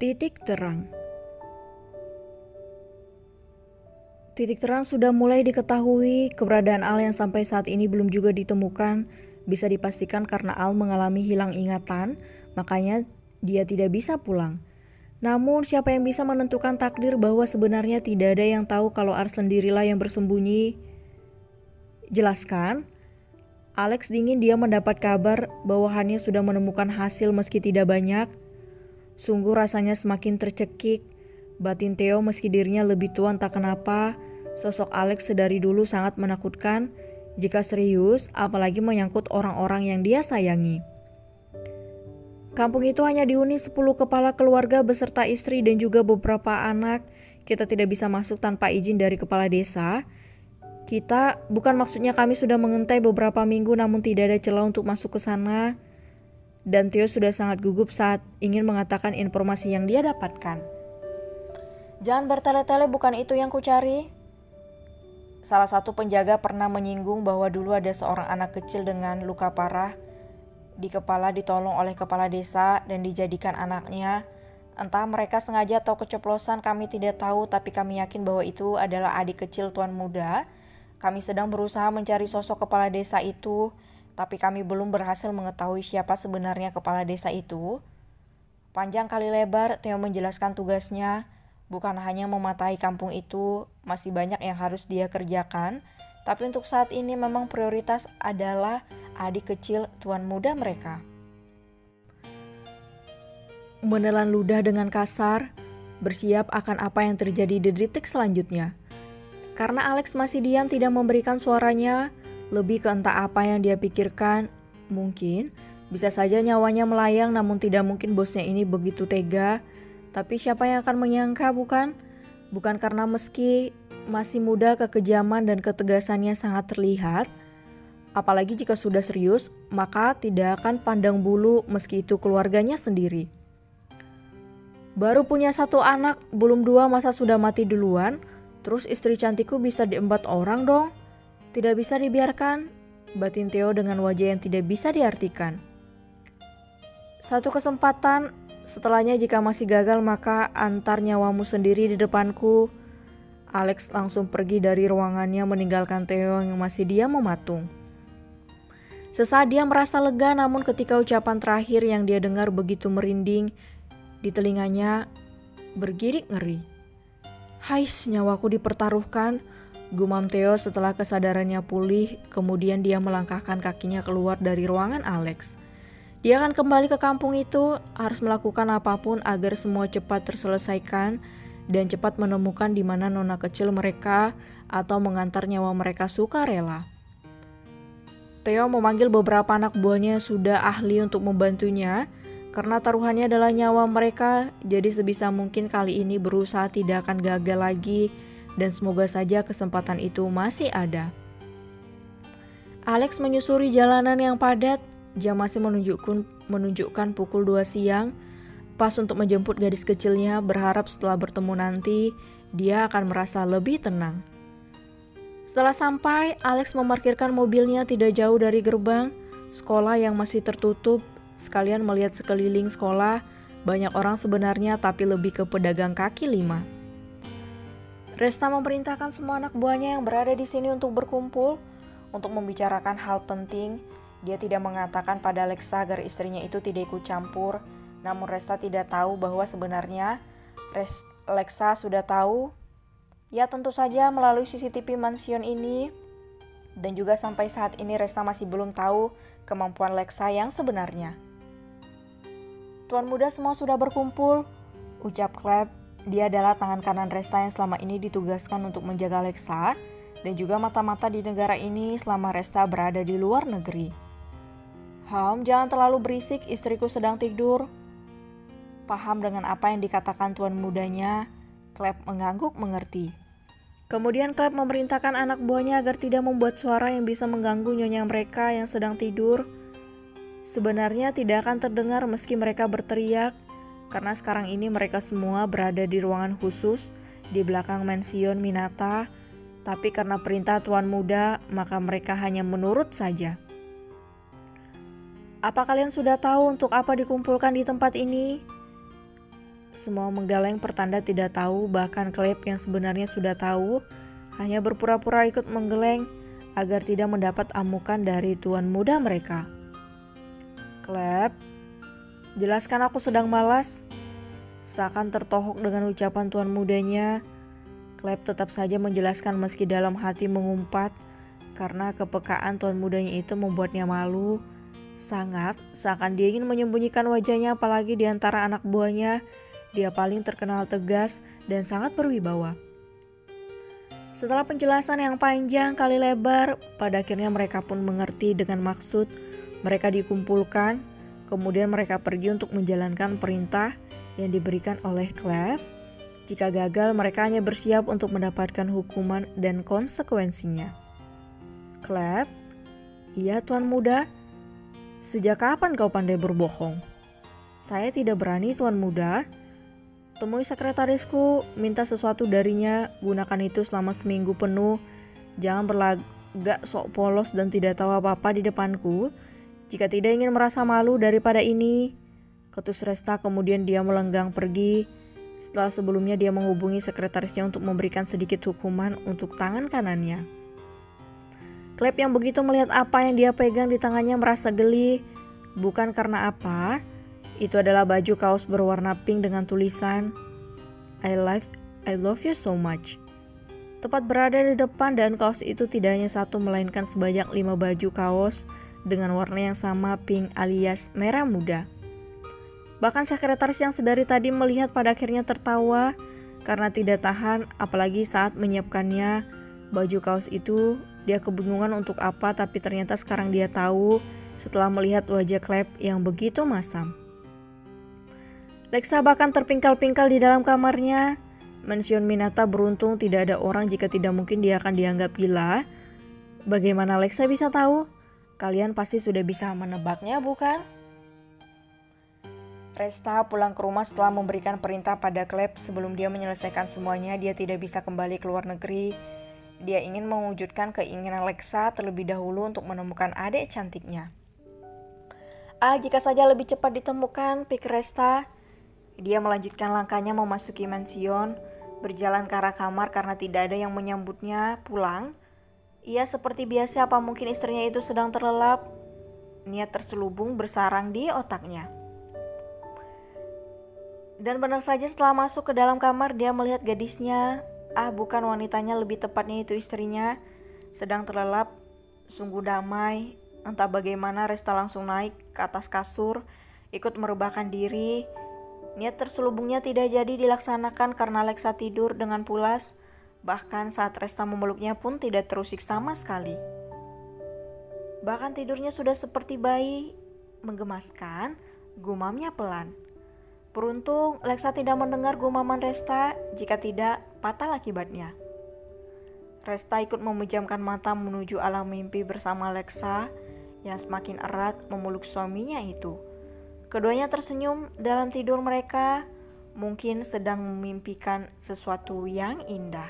Titik terang. Titik terang sudah mulai diketahui. Keberadaan Al yang sampai saat ini belum juga ditemukan bisa dipastikan karena Al mengalami hilang ingatan, makanya dia tidak bisa pulang. Namun siapa yang bisa menentukan takdir bahwa sebenarnya tidak ada yang tahu kalau Al sendirilah yang bersembunyi? Jelaskan. Alex dingin dia mendapat kabar bahwa Hania sudah menemukan hasil meski tidak banyak. Sungguh rasanya semakin tercekik. Batin Theo meski dirinya lebih tua entah kenapa, sosok Alex sedari dulu sangat menakutkan jika serius, apalagi menyangkut orang-orang yang dia sayangi. Kampung itu hanya dihuni 10 kepala keluarga beserta istri dan juga beberapa anak. Kita tidak bisa masuk tanpa izin dari kepala desa. Bukan maksudnya kami sudah mengintai beberapa minggu namun tidak ada celah untuk masuk ke sana. Dan Theo sudah sangat gugup saat ingin mengatakan informasi yang dia dapatkan. Jangan bertele-tele, bukan itu yang kucari. Salah satu penjaga pernah menyinggung bahwa dulu ada seorang anak kecil dengan luka parah di kepala ditolong oleh kepala desa dan dijadikan anaknya. Entah mereka sengaja atau keceplosan kami tidak tahu, tapi kami yakin bahwa itu adalah adik kecil Tuan Muda. Kami sedang berusaha mencari sosok kepala desa itu, tapi kami belum berhasil mengetahui siapa sebenarnya kepala desa itu. Panjang kali lebar, Theo menjelaskan tugasnya. Bukan hanya mematahi kampung itu, masih banyak yang harus dia kerjakan. Tapi untuk saat ini memang prioritas adalah adik kecil Tuan Muda mereka. Menelan ludah dengan kasar, bersiap akan apa yang terjadi di detik selanjutnya. Karena Alex masih diam tidak memberikan suaranya, lebih ke entah apa yang dia pikirkan. Mungkin bisa saja nyawanya melayang, namun tidak mungkin bosnya ini begitu tega. Tapi siapa yang akan menyangka, bukan? Bukan karena meski masih muda kekejaman dan ketegasannya sangat terlihat. Apalagi jika sudah serius, maka tidak akan pandang bulu meski itu keluarganya sendiri. Baru punya 1 anak, belum 2 masa sudah mati duluan. Terus istri cantikku bisa diembat orang dong. Tidak bisa dibiarkan, batin Theo dengan wajah yang tidak bisa diartikan. Satu kesempatan, setelahnya jika masih gagal maka antar nyawamu sendiri di depanku. Alex langsung pergi dari ruangannya meninggalkan Theo yang masih diam mematung. Sesaat dia merasa lega, namun ketika ucapan terakhir yang dia dengar begitu merinding di telinganya, bergidik ngeri. Hais, nyawaku dipertaruhkan, gumam Theo setelah kesadarannya pulih. Kemudian dia melangkahkan kakinya keluar dari ruangan Alex. Dia akan kembali ke kampung itu, harus melakukan apapun agar semua cepat terselesaikan dan cepat menemukan di mana nona kecil mereka atau mengantar nyawa mereka sukarela. Theo memanggil beberapa anak buahnya yang sudah ahli untuk membantunya. Karena taruhannya adalah nyawa mereka, jadi sebisa mungkin kali ini berusaha tidak akan gagal lagi dan semoga saja kesempatan itu masih ada. Alex menyusuri jalanan yang padat. Jam masih menunjukkan pukul 2 siang, pas untuk menjemput gadis kecilnya, berharap setelah bertemu nanti, dia akan merasa lebih tenang. Setelah sampai, Alex memarkirkan mobilnya tidak jauh dari gerbang sekolah yang masih tertutup, sekalian melihat sekeliling sekolah, banyak orang sebenarnya tapi lebih ke pedagang kaki lima. Resta memerintahkan semua anak buahnya yang berada di sini untuk berkumpul, untuk membicarakan hal penting. Dia tidak mengatakan pada Alexa agar istrinya itu tidak ikut campur, namun Resta tidak tahu bahwa sebenarnya Alexa sudah tahu. Ya tentu saja melalui CCTV mansion ini. Dan juga sampai saat ini Resta masih belum tahu kemampuan Alexa yang sebenarnya. Tuan Muda semua sudah berkumpul, ucap Klep. Dia adalah tangan kanan Resta yang selama ini ditugaskan untuk menjaga Alexa dan juga mata-mata di negara ini selama Resta berada di luar negeri. Jangan terlalu berisik, istriku sedang tidur. Paham dengan apa yang dikatakan tuan mudanya, Klep mengangguk mengerti. Kemudian Klep memerintahkan anak buahnya agar tidak membuat suara yang bisa mengganggu nyonya mereka yang sedang tidur. Sebenarnya tidak akan terdengar meski mereka berteriak, karena sekarang ini mereka semua berada di ruangan khusus di belakang mansion Minata, tapi karena perintah Tuan Muda, maka mereka hanya menurut saja. Apa kalian sudah tahu untuk apa dikumpulkan di tempat ini? Semua menggeleng pertanda tidak tahu, bahkan Cleb yang sebenarnya sudah tahu, hanya berpura-pura ikut menggeleng agar tidak mendapat amukan dari Tuan Muda mereka. Cleb, jelaskan, aku sedang malas. Seakan tertohok dengan ucapan Tuan Mudanya, Cleb tetap saja menjelaskan meski dalam hati mengumpat karena kepekaan Tuan Mudanya itu membuatnya malu. Sangat, seakan dia ingin menyembunyikan wajahnya, apalagi di antara anak buahnya, dia paling terkenal tegas dan sangat berwibawa. Setelah penjelasan yang panjang kali lebar, pada akhirnya mereka pun mengerti dengan maksud mereka dikumpulkan. Kemudian mereka pergi untuk menjalankan perintah yang diberikan oleh Cleb. Jika gagal, mereka hanya bersiap untuk mendapatkan hukuman dan konsekuensinya. Cleb, iya Tuan Muda. Sejak kapan kau pandai berbohong? Saya tidak berani Tuan Muda. Temui sekretarisku, minta sesuatu darinya, gunakan itu selama seminggu penuh. Jangan berlagak sok polos dan tidak tahu apa-apa di depanku. Jika tidak ingin merasa malu daripada ini. Ketus Resta kemudian dia melenggang pergi. Setelah sebelumnya dia menghubungi sekretarisnya untuk memberikan sedikit hukuman untuk tangan kanannya. Cleb yang begitu melihat apa yang dia pegang di tangannya merasa geli. Bukan karena apa. Itu adalah baju kaos berwarna pink dengan tulisan I love you so much. Tepat berada di depan, dan kaos itu tidak hanya satu melainkan sebanyak 5 baju kaos dengan warna yang sama, pink alias merah muda. Bahkan sekretaris yang sedari tadi melihat pada akhirnya tertawa karena tidak tahan, apalagi saat menyiapkannya baju kaos itu. Dia kebingungan untuk apa, tapi ternyata sekarang dia tahu setelah melihat wajah Cleb yang begitu masam. Lexa bahkan terpingkal-pingkal di dalam kamarnya. Mansion Minata beruntung tidak ada orang, jika tidak mungkin dia akan dianggap gila. Bagaimana Lexa bisa tahu? Kalian pasti sudah bisa menebaknya, bukan? Resta pulang ke rumah setelah memberikan perintah pada Cleb. Sebelum dia menyelesaikan semuanya, dia tidak bisa kembali ke luar negeri. Dia ingin mewujudkan keinginan Lexa terlebih dahulu untuk menemukan adik cantiknya. Jika saja lebih cepat ditemukan, pikir Resta. Dia melanjutkan langkahnya memasuki mansion, berjalan ke arah kamar karena tidak ada yang menyambutnya pulang. Ia seperti biasa, apa mungkin istrinya itu sedang terlelap? Niat terselubung bersarang di otaknya. Dan benar saja setelah masuk ke dalam kamar, dia melihat gadisnya. Bukan wanitanya, lebih tepatnya itu istrinya, sedang terlelap, sungguh damai. Entah bagaimana Resta langsung naik ke atas kasur, ikut merebahkan diri. Niat terselubungnya tidak jadi dilaksanakan karena Lexa tidur dengan pulas. Bahkan saat Resta memeluknya pun tidak terusik sama sekali. Bahkan tidurnya sudah seperti bayi. Menggemaskan, gumamnya pelan. Beruntung Lexa tidak mendengar gumaman Resta, jika tidak fatal akibatnya. Resta ikut memejamkan mata menuju alam mimpi bersama Lexa yang semakin erat memeluk suaminya itu. Keduanya tersenyum dalam tidur mereka, mungkin sedang memimpikan sesuatu yang indah.